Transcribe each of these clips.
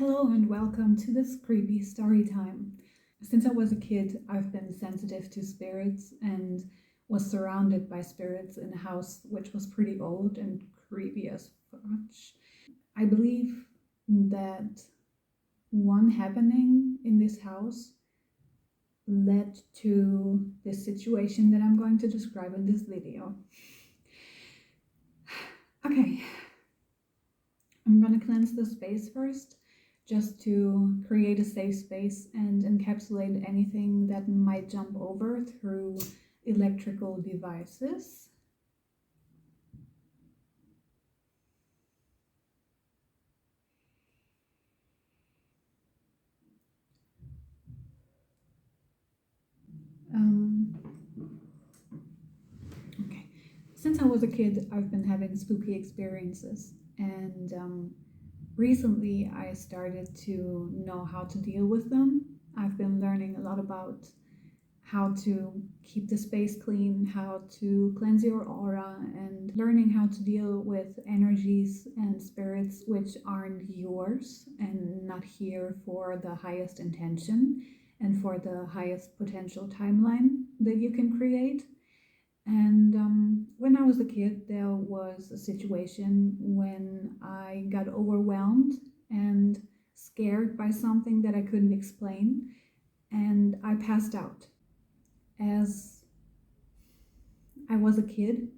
Hello and welcome to this creepy story time. Since I was a kid, I've been sensitive to spirits and was surrounded by spirits in a house which was pretty old and creepy as fudge. I believe that one happening in this house led to this situation that I'm going to describe in this video. Okay, I'm gonna cleanse the space first, just to create a safe space and encapsulate anything that might jump over through electrical devices. Okay. Since I was a kid, I've been having spooky experiences, and recently I started to know how to deal with them. I've been learning a lot about how to keep the space clean, how to cleanse your aura, and learning how to deal with energies and spirits which aren't yours and not here for the highest intention and for the highest potential timeline that you can create. And when I was a kid, there was a situation when I got overwhelmed and scared by something that I couldn't explain, and I passed out. As I was a kid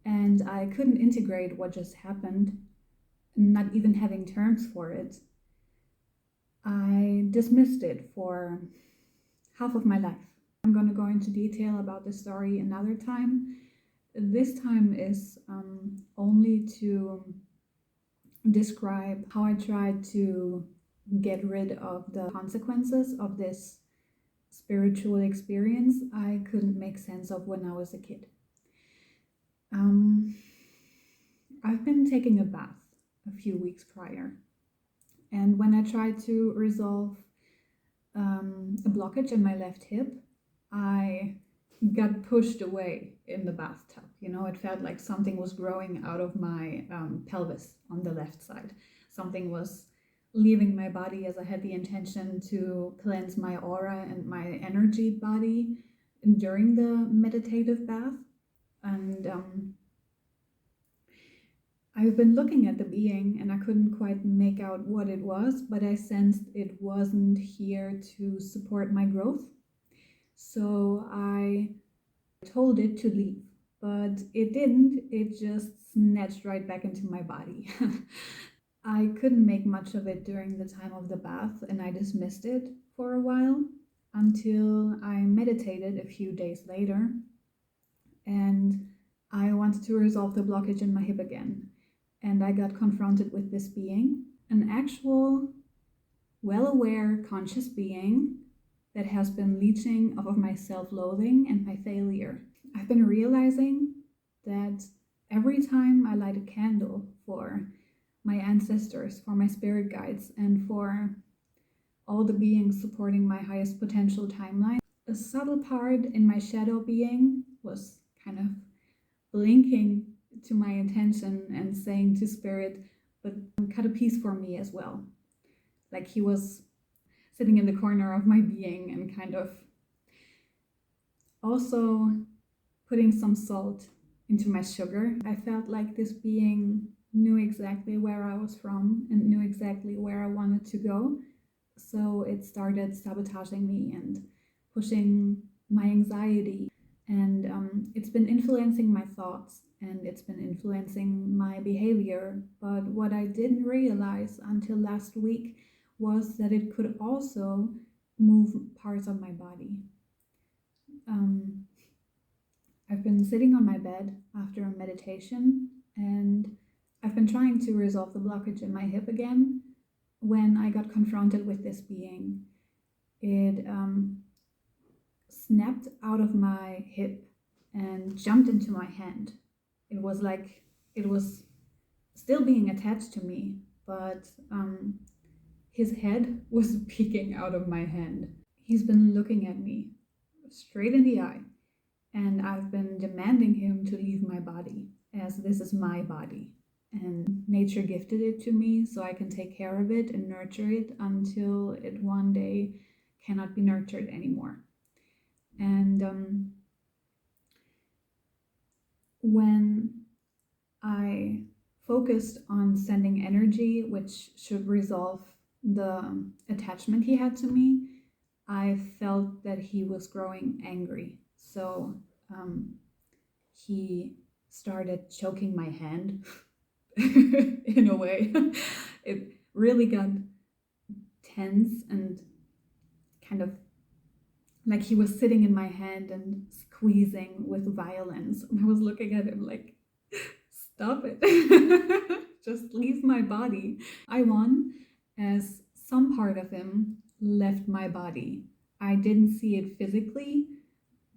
and I couldn't integrate what just happened, not even having terms for it, I dismissed it for half of my life. I'm going to go into detail about the story another time. This time is only to describe how I tried to get rid of the consequences of this spiritual experience I couldn't make sense of when I was a kid. I've been taking a bath a few weeks prior, and when I tried to resolve a blockage in my left hip, I got pushed away in the bathtub. It felt like something was growing out of my pelvis on the left side. Something was leaving my body as I had the intention to cleanse my aura and my energy body during the meditative bath. And I've been looking at the being and I couldn't quite make out what it was, but I sensed it wasn't here to support my growth. So I told it to leave, but it didn't. It just snatched right back into my body. I couldn't make much of it during the time of the bath, and I dismissed it for a while until I meditated a few days later, and I wanted to resolve the blockage in my hip again. And I got confronted with this being, an actual, well-aware, conscious being that has been leeching off of my self-loathing and my failure. I've been realizing that every time I light a candle for my ancestors, for my spirit guides, and for all the beings supporting my highest potential timeline, a subtle part in my shadow being was kind of blinking to my intention and saying to spirit, but cut a piece for me as well. Like he was sitting in the corner of my being and kind of also putting some salt into my sugar. I felt like this being knew exactly where I was from and knew exactly where I wanted to go. So it started sabotaging me and pushing my anxiety. And it's been influencing my thoughts and it's been influencing my behavior. But what I didn't realize until last week was that it could also move parts of my body. I've been sitting on my bed after a meditation and I've been trying to resolve the blockage in my hip again when I got confronted with this being. It snapped out of my hip and jumped into my hand. It was like it was still being attached to me, but his head was peeking out of my hand. He's been looking at me straight in the eye, and I've been demanding him to leave my body, as this is my body. and nature gifted it to me so I can take care of it and nurture it until it one day cannot be nurtured anymore. And when I focused on sending energy, which should resolve the attachment he had to me, I felt that he was growing angry. So he started choking my hand in a way. It really got tense and kind of like he was sitting in my hand and squeezing with violence. And I was looking at him like, stop it. Just leave my body. I won as some part of him left my body. I didn't see it physically,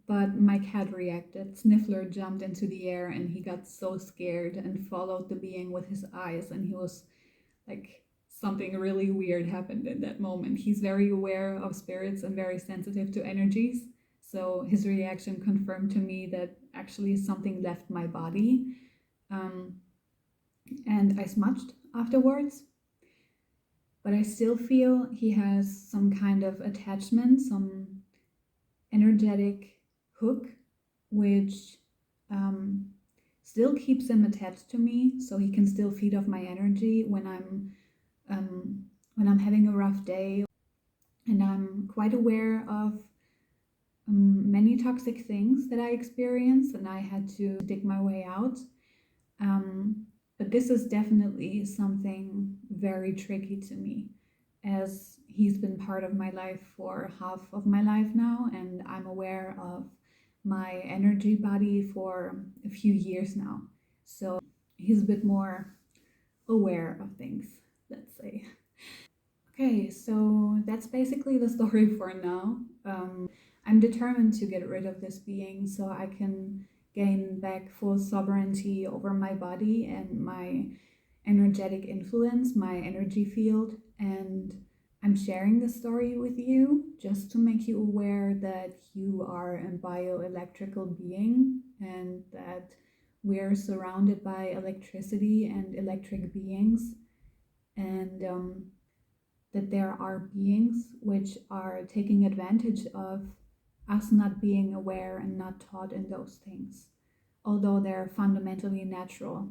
but my cat reacted. Sniffler jumped into the air and he got so scared and followed the being with his eyes. And he was like, something really weird happened in that moment. He's very aware of spirits and very sensitive to energies. So his reaction confirmed to me that actually something left my body. And I smudged afterwards. But I still feel he has some kind of attachment, some energetic hook, which still keeps him attached to me, so he can still feed off my energy when I'm having a rough day. And I'm quite aware of many toxic things that I experienced, and I had to dig my way out. But this is definitely something very tricky to me, as he's been part of my life for half of my life now, and I'm aware of my energy body for a few years now. So he's a bit more aware of things, let's say. Okay, so that's basically the story for now. I'm determined to get rid of this being so I can gain back full sovereignty over my body and my energetic influence, my energy field. And I'm sharing this story with you just to make you aware that you are a bioelectrical being and that we're surrounded by electricity and electric beings, and that there are beings which are taking advantage of us not being aware and not taught in those things, although they're fundamentally natural.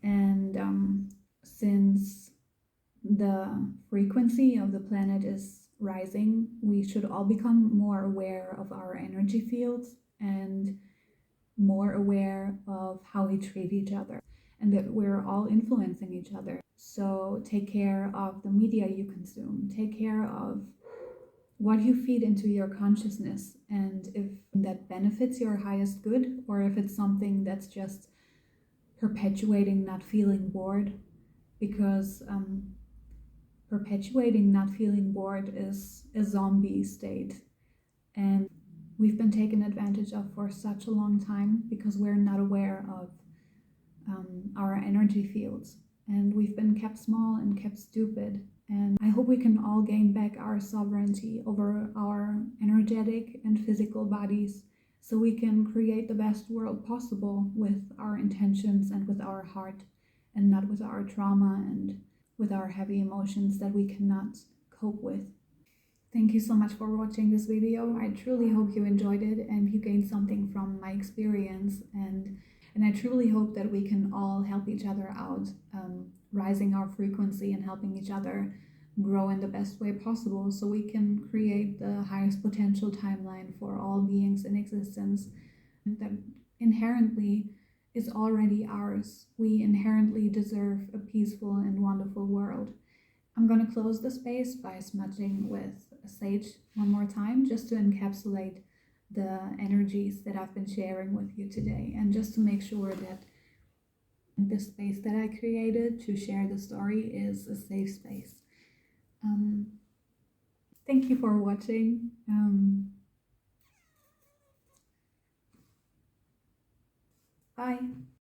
And since the frequency of the planet is rising, we should all become more aware of our energy fields and more aware of how we treat each other, and that we're all influencing each other. So take care of the media you consume, take care of what you feed into your consciousness, and if that benefits your highest good or if it's something that's just perpetuating not feeling bored, because perpetuating not feeling bored is a zombie state, and we've been taken advantage of for such a long time because we're not aware of our energy fields, and we've been kept small and kept stupid. And I hope we can all gain back our sovereignty over our energetic and physical bodies so we can create the best world possible with our intentions and with our heart, and not with our trauma and with our heavy emotions that we cannot cope with. Thank you so much for watching this video. I truly hope you enjoyed it and you gained something from my experience, and I truly hope that we can all help each other out, rising our frequency and helping each other grow in the best way possible so we can create the highest potential timeline for all beings in existence that inherently is already ours. We inherently deserve a peaceful and wonderful world. I'm going to close the space by smudging with sage one more time, just to encapsulate the energies that I've been sharing with you today, and just to make sure that the space that I created to share the story is a safe space. Thank you for watching. Bye.